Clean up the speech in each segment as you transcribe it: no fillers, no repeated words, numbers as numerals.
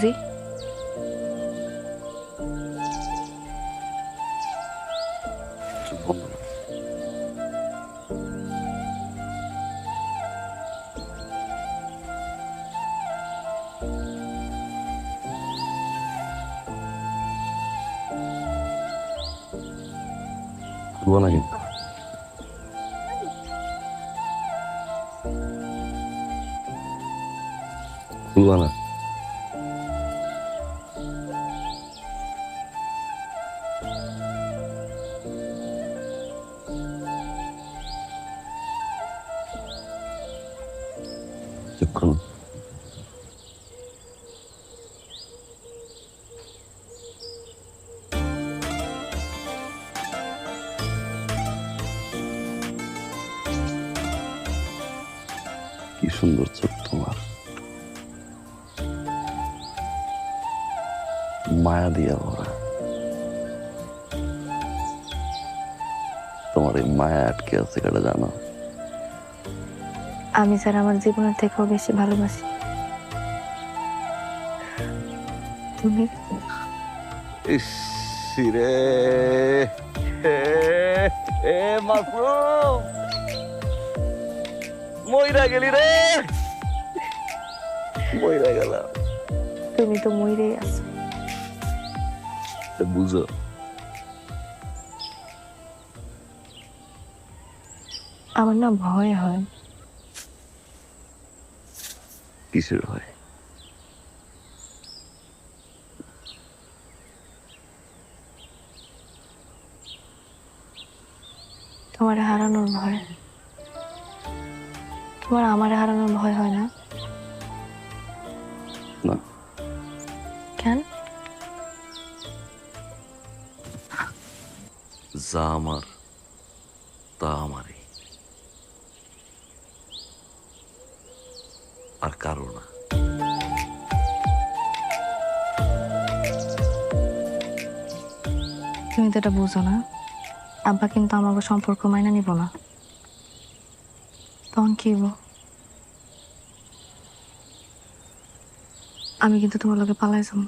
জি। চোখ বন্ধ করো। খুলবো না কিন্তু, খুলবো না। চোখ খোলো। কি সুন্দর চোখ তোমার, মায়া দিয়া ভরা। তোমার এই মায়া আটকে আছে কেটে জানো? আমি স্যার আমার জীবনের থেকেও বেশি ভালোবাসি তুমি। ইস রে, এ এ মাসুম, মইরা গেলি রে, মইরা গেলাম। তুমি তো মইরেই আছো। বুঝো, আমার না ভয় হয়। কিসের ভয়? তোমার হারানোর ভয়। তোমার আমার হারানোর ভয় হয় না? না, কেন? যা আমার তা আমারই, আর কারো না। তুমি তো এটা বুঝো না। আব্বা কিন্তু আমাকে সম্পর্ক মাইনা নিব না। তখন কি হইব? আমি কিন্তু তোমার লগে পালাই যাবো।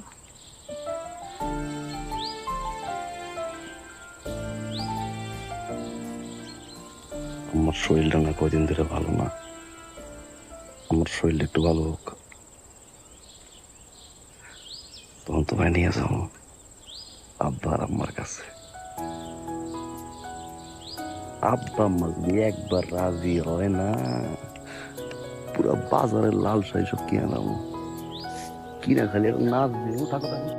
আমার শরীরটা না কয়দিন ধরে ভালো না, আমার শরীরটা একটু ভালো হোক, তখন তোমায় নিয়ে যাবো আব্বা আর আম্মার কাছে। আব্বা আম্মা যদি একবার রাজি হয় না, পুরো বাজারের লাল শাড়ি সব কিনে নেবো, কিনা খালি এখন নাচ দিব, থাকো থাকো।